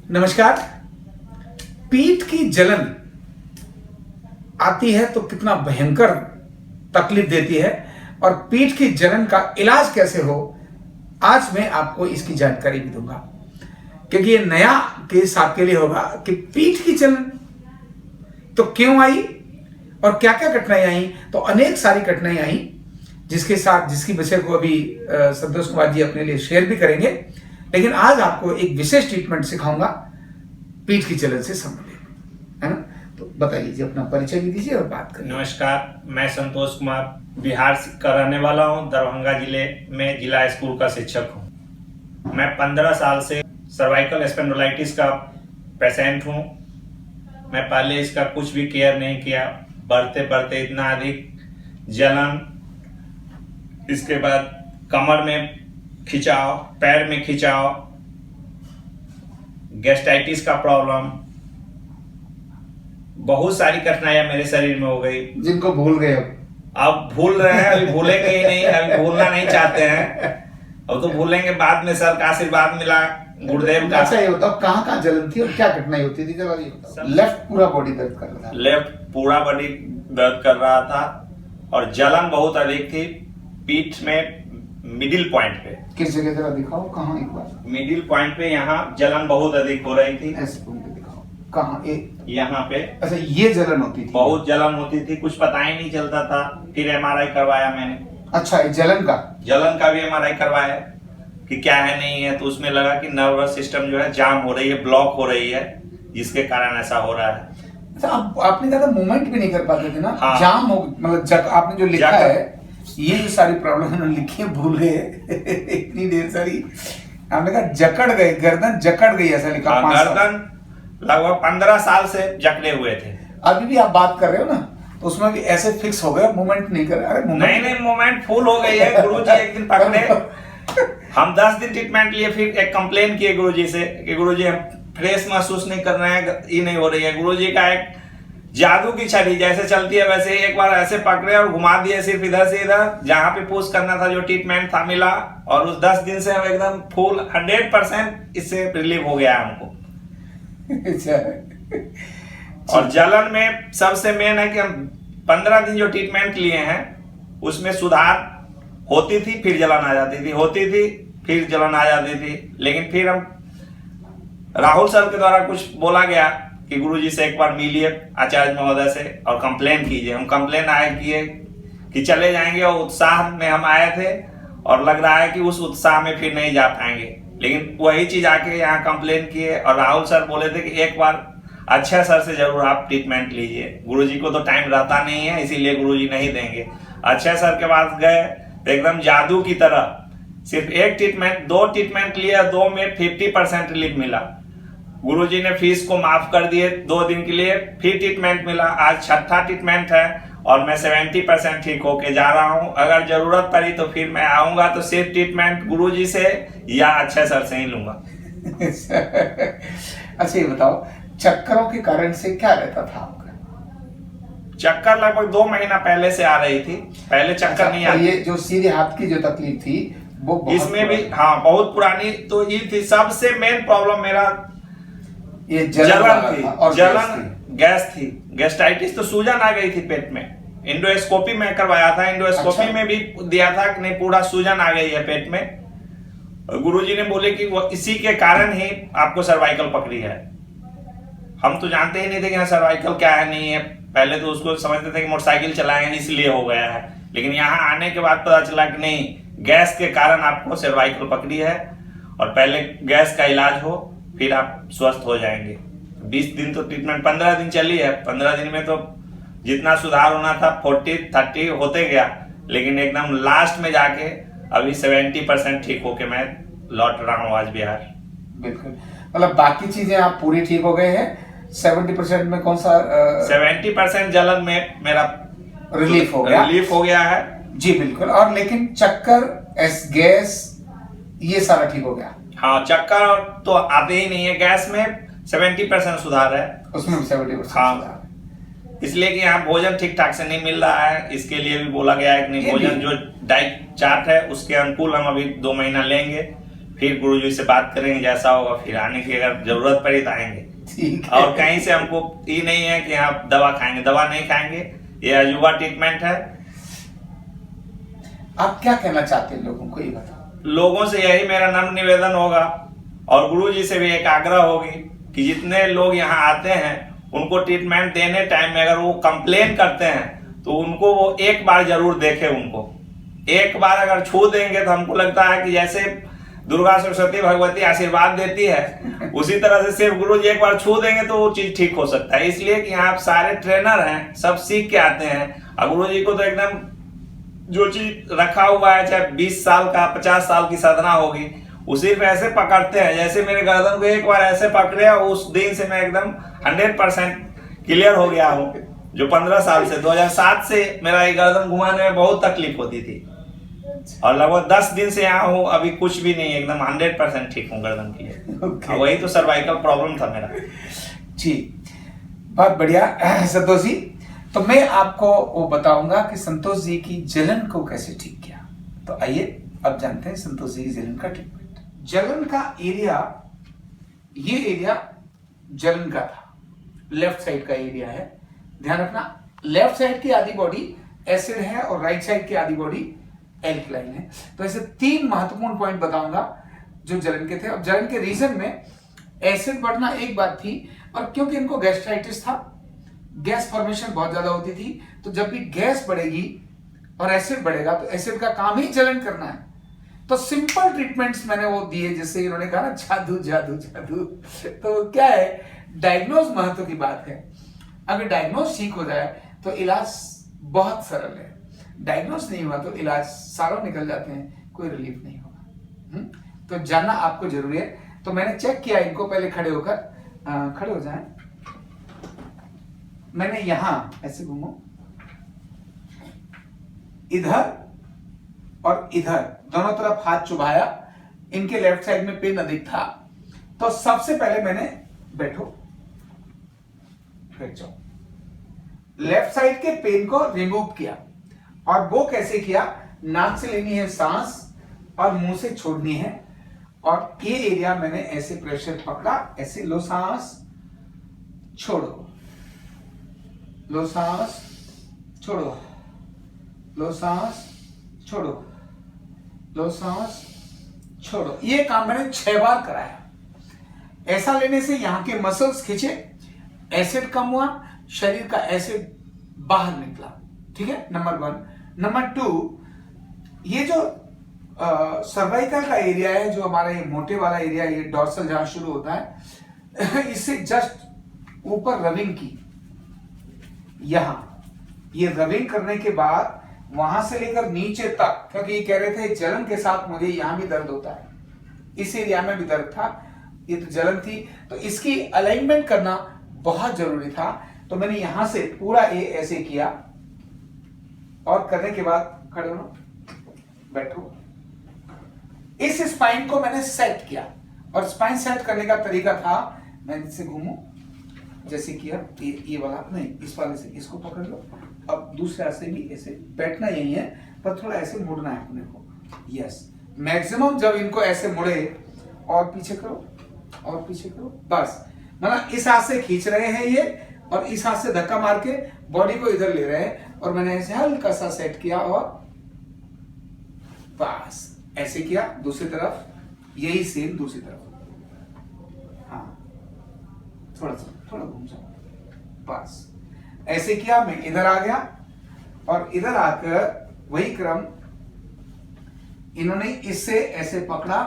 नमस्कार। पीठ की जलन आती है तो कितना भयंकर तकलीफ देती है और पीठ की जलन का इलाज कैसे हो, आज मैं आपको इसकी जानकारी भी दूंगा, क्योंकि ये नया केस आपके लिए होगा कि पीठ की जलन तो क्यों आई और क्या क्या कठिनाई आई। तो अनेक सारी कठिनाई आई जिसकी विषय को अभी संतोष कुमार जी अपने लिए शेयर भी करेंगे, लेकिन आज आपको एक विशेष ट्रीटमेंट सिखाऊंगा पीठ की जलन से संबंधित, है ना। तो बताइए जी, अपना परिचय भी दीजिए और बात करिए। नमस्कार, मैं संतोष कुमार बिहार का रहने वाला हूं। दरभंगा जिले में जिला स्कूल का शिक्षक हूं। मैं 15 साल से सर्वाइकल स्पेंडोलाइटिस का पेशेंट हूं। मैं पहले इसका कुछ भी केयर नहीं किया, बढ़ते बढ़ते इतना अधिक जलन, इसके बाद कमर में खिंचाव, पैर में खिंचाव, गैस्ट्राइटिस का प्रॉब्लम, बहुत सारी कठिनाइयां मेरे शरीर में हो गई, जिनको भूल गए अब भूल रहे हैं। अभी भूलेंगे ही नहीं, अभी भूलना नहीं चाहते हैं। अब तो भूलेंगे बाद में। सर का आशीर्वाद मिला, गुरुदेव का। अच्छा, ये बताओ कहाँ कहाँ जलन थी और क्या कठिनाई होती थी, जरा ये बताओ। लेफ्ट पूरा बॉडी दर्द कर रहा था। लेफ्ट पूरा बॉडी दर्द कर रहा था और जलन बहुत अधिक थी पीठ में, मिडिल पॉइंट पे। किस जगह जरा दिखाओ, कहाँ एक बार। मिडिल पॉइंट पे यहाँ जलन बहुत अधिक हो रही थी। ऐसे पॉइंट पे दिखाओ, कहाँ? यहाँ पे। अच्छा, ये जलन होती थी? बहुत जलन होती थी, कुछ पता ही नहीं चलता था। फिर एमआरआई करवाया मैंने। अच्छा, ये जलन का भी एमआरआई करवाया कि क्या है नहीं है, तो उसमें लगा कि नर्वस सिस्टम जो है जाम हो रही है, ब्लॉक हो रही है, जिसके कारण ऐसा हो रहा है। अच्छा, आपने कहा था मूवमेंट भी नहीं कर पाते थे ना? हाँ। जाम हो, मतलब आपने जो लिखा है, ये जो सारी प्रॉब्लम उन्होंने लिखी है, भूल गए इतनी देर सारी। आपने कहा जकड़ गए, गर्दन जकड़ गई, ऐसा लिखा। गर्दन लगभग 15 साल से जकड़े हुए थे। अभी भी आप बात कर रहे हो ना, तो उसमें भी ऐसे फिक्स हो गया, मूवमेंट नहीं कर रहे? अरे नहीं, मूवमेंट फुल हो गई है। गुरुजी एक दिन पकड़े, हम 10 दिन ट्रीटमेंट लिए, फिर एक कंप्लेन किए गुरुजी से कि गुरुजी हम फ्रेश महसूस नहीं कर रहे हैं, ये नहीं हो रही है। गुरुजी का एक जादू की छड़ी जैसे चलती है वैसे ही एक बार ऐसे पकड़े और घुमा दिए, सिर्फ इधर से इधर, जहां पे पुश करना था, जो ट्रीटमेंट था, मिला। और उस 10 दिन से हम एकदम फुल 100% इससे रिलीव हो गया हमको। और जलन में सबसे मेन है कि हम 15 दिन जो ट्रीटमेंट लिए हैं उसमें सुधार होती थी, फिर जलन आ जाती थी, होती थी, फिर जलन आ जाती थी। लेकिन फिर हम राहुल सर के द्वारा कुछ बोला गया कि गुरुजी से एक बार मिलिए आचार्य महोदय से और कंप्लेन कीजिए। हम कंप्लेन किए कि चले जाएंगे, और उत्साह में हम आए थे, और लग रहा है कि उस उत्साह में फिर नहीं जा पाएंगे। लेकिन वही चीज आके यहाँ कंप्लेन किए और राहुल सर बोले थे कि एक बार अक्षय सर से जरूर आप ट्रीटमेंट लीजिए। गुरुजी को तो टाइम रहता नहीं है, इसीलिए गुरुजी नहीं देंगे। अक्षय सर के पास गए तो एकदम जादू की तरह सिर्फ एक ट्रीटमेंट, 2 ट्रीटमेंट लिया, 2 में 50% रिलीफ मिला। गुरुजी ने फीस को माफ कर दिए 2 दिन के लिए, फिर ट्रीटमेंट मिला। आज 6ठा ट्रीटमेंट है और मैं 70% ठीक होके जा रहा हूं। अगर जरूरत पड़ी तो फिर मैं आऊंगा, तो सिर्फ ट्रीटमेंट गुरुजी से या अक्षय सर से ही लूंगा। अच्छा, ये बताओ, चक्करों के कारण से क्या रहता था आपका? चक्कर लगभग 2 महीना पहले से आ रही थी, पहले चक्कर नहीं आती। ये जो सीधे हाथ की जो तकलीफ थी वो इसमें भी हाँ बहुत पुरानी तो ये थी। सबसे मेन प्रॉब्लम मेरा ये जलन थी और गैस थी। गैस्ट्राइटिस तो सूजन आ गई थी पेट में। इंडोस्कोपी में करवाया था, इंडोस्कोपी अच्छा। में भी दिया था कि नहीं, पूरा सूजन आ गई है पेट में। गुरुजी ने बोले कि वो इसी के कारण ही आपको सर्वाइकल पकड़ी है। हम तो जानते ही नहीं थे कि सर्वाइकल क्या है नहीं है। पहले तो उसको समझते थे कि मोटरसाइकिल चलाएंगे इसलिए हो गया है, लेकिन यहाँ आने के बाद पता चला कि नहीं, गैस के कारण आपको सर्वाइकल पकड़ी है, और पहले गैस का इलाज हो फिर आप स्वस्थ हो जाएंगे। 20 दिन तो ट्रीटमेंट, 15 दिन चली है। 15 दिन में तो जितना सुधार होना था 40-30 होते गया, लेकिन एकदम लास्ट में जाके अभी 70% ठीक होके मैं लौट रहा हूँ आज बिहार। बिल्कुल, मतलब बाकी चीजें आप पूरी ठीक हो गए हैं। 70% में कौन सा? 70% जलन में मेरा रिलीफ हो गया है जी। बिल्कुल। और लेकिन चक्कर, गैस, ये सारा ठीक हो गया? हाँ, चक्कर तो आते ही नहीं है। गैस में 70% सुधार है, उसमें 70%। हाँ, इसलिए कि यहाँ भोजन ठीक ठाक से नहीं मिल रहा है, इसके लिए भी बोला गया है कि नहीं, भोजन जो डाइट चार्ट है उसके अनुकूल हम अभी 2 महीना लेंगे, फिर गुरुजी से बात करेंगे, जैसा होगा फिर आने की अगर जरूरत पड़ी तो आएंगे। ठीक है। और कहीं से हमको ये नहीं है कि आप दवा खाएंगे, दवा नहीं खाएंगे, ये अजूबा ट्रीटमेंट है। आप क्या कहना चाहते हैं लोगों को, ये बताओ। लोगों से यही मेरा नम्र निवेदन होगा और गुरुजी से भी एक आग्रह होगी कि जितने लोग यहाँ आते हैं उनको ट्रीटमेंट देने टाइम में अगर वो कंप्लेन करते हैं तो उनको वो एक बार जरूर देखें। उनको एक बार अगर छू देंगे तो हमको लगता है कि जैसे दुर्गा सरस्वती भगवती आशीर्वाद देती है, उसी तरह से सिर्फ गुरुजी एक बार छू देंगे तो वो चीज ठीक हो सकता है। इसलिए कि यहाँ सारे ट्रेनर हैं, सब सीख के आते हैं और गुरुजी को तो एकदम जो चीज रखा हुआ है, चाहे 20 साल का 50 साल की साधना होगी, उसी पे ऐसे पकड़ते हैं। जैसे मेरे गर्दन को एक बार ऐसे पकड़े, उस दिन से मैं एकदम 100% क्लियर हो गया हूँ। जो 15 साल से 2007 से मेरा ये गर्दन घुमाने में बहुत तकलीफ होती थी और लगभग 10 दिन से यहाँ हूँ, अभी कुछ भी नहीं, एकदम 100% ठीक हूँ गर्दन के लिए। वही तो सर्वाइकल प्रॉब्लम था मेरा। जी, बहुत बढ़िया संतोष जी। तो मैं आपको वो बताऊंगा कि संतोष जी की जलन को कैसे ठीक किया। तो आइए अब जानते हैं संतोष जी की जलन का ट्रीटमेंट। जलन का एरिया, ये एरिया जलन का था, लेफ्ट साइड का एरिया है। ध्यान रखना, लेफ्ट साइड की आधी बॉडी एसिड है और राइट साइड की आधी बॉडी एल्कलाइन है। तो ऐसे 3 महत्वपूर्ण पॉइंट बताऊंगा जो जलन के थे। अब जलन के रीजन में एसिड बढ़ना एक बात थी, और क्योंकि इनको गैस्ट्राइटिस था, गैस फॉर्मेशन बहुत ज्यादा होती थी, तो जब भी गैस बढ़ेगी और एसिड बढ़ेगा तो एसिड का काम ही जलन करना है। तो सिंपल ट्रीटमेंट्स मैंने वो दिए, जिससे इन्होंने कहा ना जादू जादू जादू। तो क्या है, डायग्नोज महत्व की बात है। अगर डायग्नोज ठीक हो जाए तो इलाज बहुत सरल है, डायग्नोज नहीं हुआ तो इलाज सालों निकल जाते हैं, कोई रिलीफ नहीं होगा। तो जानना आपको जरूरी है। तो मैंने चेक किया इनको, पहले खड़े होकर, खड़े हो जाएं। मैंने यहां ऐसे घूमो, इधर और इधर दोनों तरफ हाथ चुभाया, इनके लेफ्ट साइड में पेन अधिक था। तो सबसे पहले मैंने बैठ जाओ, लेफ्ट साइड के पेन को रिमूव किया। और वो कैसे किया, नाक से लेनी है सांस और मुंह से छोड़नी है। और ये एरिया मैंने ऐसे प्रेशर पकड़ा, ऐसे लो सांस छोड़ो, लो सांस छोड़ो, लो सांस छोड़ो, लो सांस छोड़ो। ये काम मैंने 6 बार कराया। ऐसा लेने से यहां के मसल्स खिंचे, एसिड कम हुआ, शरीर का एसिड बाहर निकला। ठीक है, नंबर 1। नंबर 2, ये जो सर्वाइकल का एरिया है, जो हमारा ये मोटे वाला एरिया, ये डॉर्सल जहां शुरू होता है, इससे जस्ट ऊपर रबिंग की, यहां ये रबिंग करने के बाद वहां से लेकर नीचे तक, क्योंकि ये कह रहे थे जलन के साथ मुझे यहां भी दर्द होता है, इस एरिया में भी दर्द था, ये तो जलन थी, तो इसकी अलाइनमेंट करना बहुत जरूरी था। तो मैंने यहां से पूरा ये ऐसे किया और करने के बाद खड़े हो, बैठो। इस स्पाइन को मैंने सेट किया, और स्पाइन सेट करने का तरीका था, मैं इससे घूमू, जैसे किया ये वाला नहीं, इस वाले से इसको पकड़ लो। अब दूसरे हाथ से भी ऐसे, बैठना यही है पर थोड़ा ऐसे मुड़ना है अपने को। यस, मैक्सिमम जब इनको ऐसे मुड़े और पीछे करो और पीछे करो, बस। मतलब इस हाथ से खींच रहे हैं ये, और इस हाथ से धक्का मार के बॉडी को इधर ले रहे हैं, और मैंने ऐसे हल्का सा सेट किया और बस ऐसे किया। दूसरी तरफ यही सेम, दूसरी तरफ, हाँ थोड़ा घूम जाओ, बस ऐसे किया। मैं इधर आ गया और इधर आकर वही क्रम इन्होंने इससे ऐसे पकड़ा।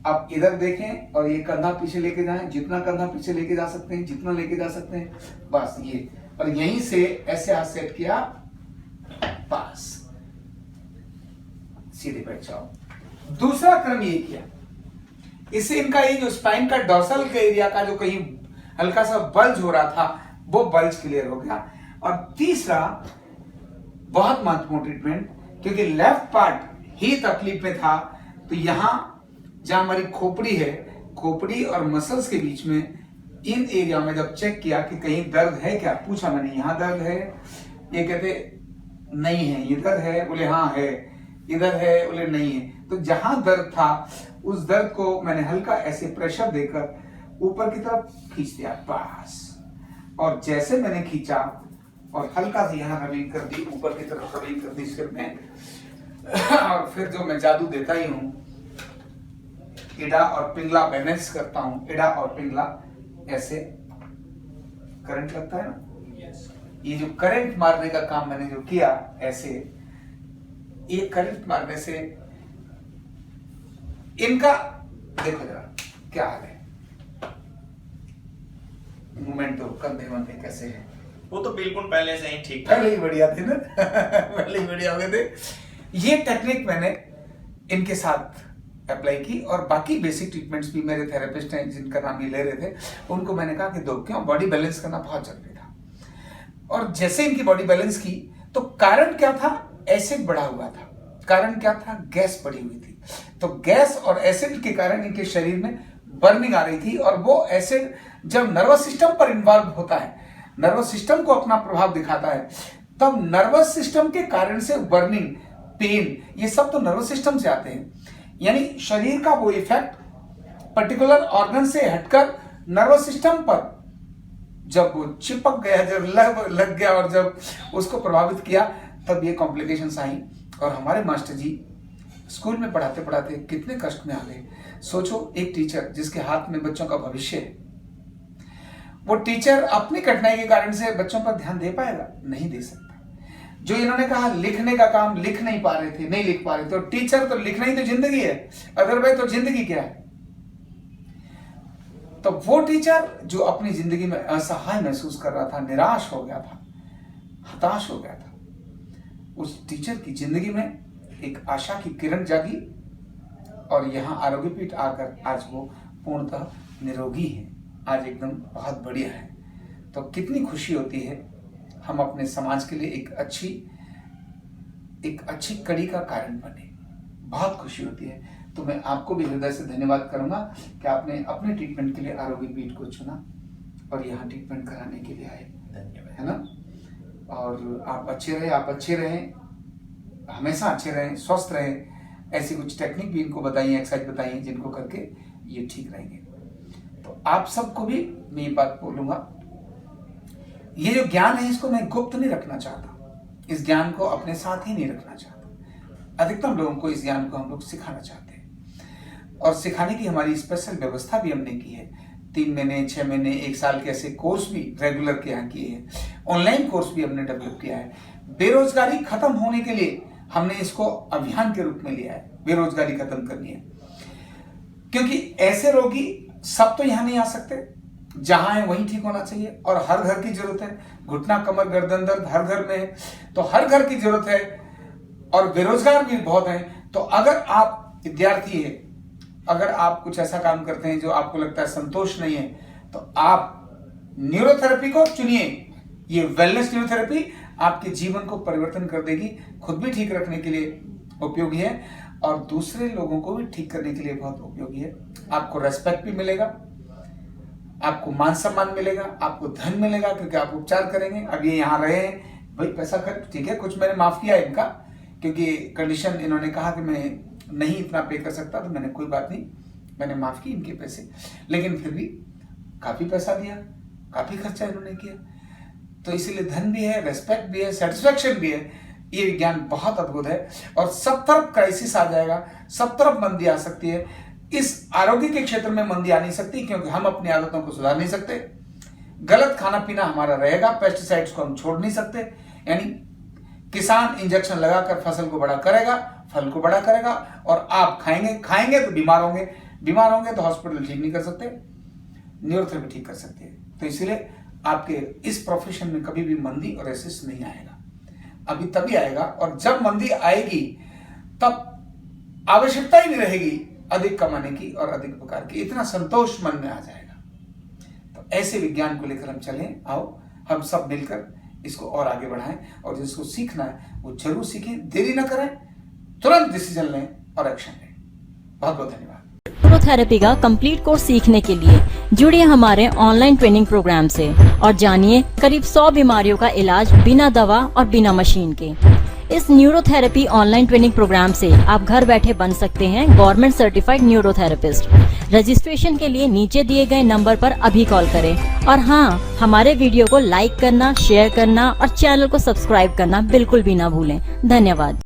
अब इधर देखें और ये कंधा पीछे लेके जाएं, जितना कंधा पीछे लेके जा सकते हैं, जितना लेके जा सकते हैं, बस ये। और यहीं से ऐसे हाथ सेट किया, बस सीधे बैठ जाओ। दूसरा क्रम ये किया, इससे इनका ये जो स्पाइन का डॉर्सल के एरिया का जो कहीं हल्का सा बल्ज हो रहा था, वो बल्ज क्लियर हो गया। और तीसरा बहुत महत्वपूर्ण ट्रीटमेंट, क्योंकि लेफ्ट पार्ट ही तकलीफ में था, तो यहां जहां हमारी खोपड़ी है, खोपड़ी और मसल्स के बीच में इन एरिया में जब चेक किया कि कहीं दर्द है क्या, पूछा मैंने, यहां दर्द है? ये कहते नहीं है। इधर है? बोले हाँ है। इधर है? बोले नहीं है। तो जहां दर्द था उस दर्द को मैंने हल्का ऐसे प्रेशर देकर ऊपर की तरफ खींच दिया बस। और जैसे मैंने खींचा और हल्का सा यहाँ रबिंग कर दी, ऊपर की तरफ रबिंग कर दी सिर में, और फिर जो मैं जादू देता ही हूँ, इडा और पिंगला बैलेंस करता हूँ। इडा और पिंगला ऐसे करंट लगता है ना, ये जो करंट मारने का काम मैंने जो किया ऐसे, ये करंट मारने से इनका देखो जरा क्या हाल है, मूवमेंट तो कंधे वंधे कैसे है। वो तो बिल्कुल पहले से ही ठीक था, पहले ही बढ़िया थे ना पहले ही बढ़िया हो गए थे। ये टेक्निक मैंने इनके साथ अप्लाई की और बाकी बेसिक ट्रीटमेंट्स भी मेरे थेरेपिस्ट हैं जिनका नाम ये ले रहे थे, उनको मैंने कहा कि दो, क्यों बॉडी बैलेंस करना बहुत जरूरी था। और जैसे इनकी बॉडी बैलेंस की तो कारण क्या था, एसिड बढ़ा हुआ था। कारण क्या था, गैस बढ़ी हुई थी। तो गैस और एसिड के कारण इनके शरीर में बर्निंग आ रही थी, और वो एसिड जब नर्वस सिस्टम पर इन्वॉल्व होता है, नर्वस सिस्टम को अपना प्रभाव दिखाता है, तब नर्वस सिस्टम के कारण से बर्निंग, पेन, ये सब तो नर्वस सिस्टम से आते हैं। यानी शरीर का वो इफेक्ट पर्टिकुलर ऑर्गन से हटकर नर्वस सिस्टम पर जब वो चिपक गया, जब लग गया और जब उसको प्रभावित किया, तब ये कॉम्प्लिकेशंस आई। और हमारे मास्टर जी स्कूल में पढ़ाते पढ़ाते कितने कष्ट में आ गए। सोचो, एक टीचर जिसके हाथ में बच्चों का भविष्य है, वो टीचर अपनी कठिनाई के कारण से बच्चों पर ध्यान दे पाएगा? नहीं दे सकता। जो इन्होंने कहा लिखने का काम, लिख नहीं पा रहे थे, नहीं लिख पा रहे थे, तो टीचर तो लिखना ही तो जिंदगी है, अदरवाइज तो जिंदगी क्या है। तो वो टीचर जो अपनी जिंदगी में असहाय महसूस कर रहा था, निराश हो गया था, हताश हो गया था, उस टीचर की जिंदगी में एक आशा की किरण जागी और यहाँ आरोग्य पीठ आकर आज वो पूर्णतः निरोगी है, आज एकदम बहुत बढ़िया है। तो कितनी खुशी होती है, हम अपने समाज के लिए एक अच्छी कड़ी का कारण बने, बहुत खुशी होती है। तो मैं आपको भी हृदय से धन्यवाद करूंगा कि आपने अपने ट्रीटमेंट के लिए आरोग्य पीठ को चुना और यहाँ ट्रीटमेंट कराने के लिए आए, धन्यवाद, है ना। और आप अच्छे रहें, हमेशा अच्छे रहें, स्वस्थ रहें। ऐसी कुछ टेक्निक भी इनको बताइए, एक्सरसाइज बताइए, जिनको करके ये ठीक रहेंगे। तो आप सबको भी मैं ये बात बोलूंगा, ये जो ज्ञान है इसको मैं गुप्त नहीं रखना चाहता, इस ज्ञान को अपने साथ ही नहीं रखना चाहता। अधिकतम लोगों को इस ज्ञान को हम लोग सिखाना चाहते हैं और सिखाने की हमारी स्पेशल व्यवस्था भी हमने की है। 3 महीने, 6 महीने, 1 साल के ऐसे कोर्स भी रेगुलर के यहाँ किए हैं, ऑनलाइन कोर्स भी हमने डेवलप किया है। बेरोजगारी खत्म होने के लिए हमने इसको अभियान के रूप में लिया है, बेरोजगारी खत्म करनी है। क्योंकि ऐसे रोगी सब तो यहाँ नहीं आ सकते, जहां है वहीं ठीक होना चाहिए, और हर घर की जरूरत है। घुटना, कमर, गर्दन दर्द हर घर में है, तो हर घर की जरूरत है, और बेरोजगार भी बहुत हैं। तो अगर आप विद्यार्थी है, अगर आप कुछ ऐसा काम करते हैं जो आपको लगता है संतोष नहीं है, तो आप न्यूरोथेरेपी को चुनिए। ये वेलनेस न्यूरोथेरेपी आपके जीवन को परिवर्तन कर देगी, खुद भी ठीक रखने के लिए उपयोगी है और दूसरे लोगों को भी ठीक करने के लिए बहुत उपयोगी है। आपको रेस्पेक्ट भी मिलेगा, आपको मान सम्मान मिलेगा, आपको धन मिलेगा, क्योंकि आप उपचार करेंगे। अब ये यहाँ रहे हैं, भाई पैसा खर्च, ठीक है, कुछ मैंने माफ किया इनका, क्योंकि कंडीशन इन्होंने कहा कि मैं नहीं इतना पे कर सकता, तो मैंने कोई बात नहीं, मैंने माफ की इनके पैसे, लेकिन फिर भी काफी पैसा दिया, काफी खर्चा इन्होंने किया। तो इसीलिए धन भी है, रेस्पेक्ट भी है, सेटिस्फैक्शन भी है। ये विज्ञान बहुत अद्भुत है और सब तरफ क्राइसिस आ जाएगा, सब तरफ मंदी आ सकती है। इस आरोग्य के क्षेत्र में मंदी आ नहीं सकती, क्योंकि हम अपनी आदतों को सुधार नहीं सकते। गलत खाना पीना हमारा रहेगा, पेस्टिसाइड्स को हम छोड़ नहीं सकते। यानी किसान इंजेक्शन लगाकर फसल को बड़ा करेगा, फल को बड़ा करेगा, और आप खाएंगे तो बीमार होंगे तो हॉस्पिटल ठीक नहीं कर सकते, न्यूरोथेरेपी ठीक कर सकते हैं। तो इसीलिए आपके इस प्रोफेशन में कभी भी मंदी और एसिस नहीं आएगा, अभी तभी आएगा। और जब मंदी आएगी तब आवश्यकता ही नहीं रहेगी अधिक कमाने की और अधिक प्रकार की, इतना संतोष मन में आ जाएगा। तो ऐसे विज्ञान को लेकर हम चलें, आओ हम सब मिलकर इसको और आगे बढ़ाएं, और जिसको सीखना है वो जरूर सीखें, देरी ना करें, तुरंत डिसीजन लें और एक्शन लें। बहुत बहुत धन्यवाद। न्यूरोथेरेपी का कंप्लीट कोर्स सीखने के लिए जुड़िए हमारे ऑनलाइन ट्रेनिंग प्रोग्राम से और जानिए करीब 100 बीमारियों का इलाज बिना दवा और बिना मशीन के। इस न्यूरोथेरेपी ऑनलाइन ट्रेनिंग प्रोग्राम से आप घर बैठे बन सकते हैं गवर्नमेंट सर्टिफाइड न्यूरोथेरेपिस्ट। रजिस्ट्रेशन के लिए नीचे दिए गए नंबर पर अभी कॉल करें और हाँ, हमारे वीडियो को लाइक करना, शेयर करना और चैनल को सब्सक्राइब करना बिल्कुल भी ना भूलें। धन्यवाद।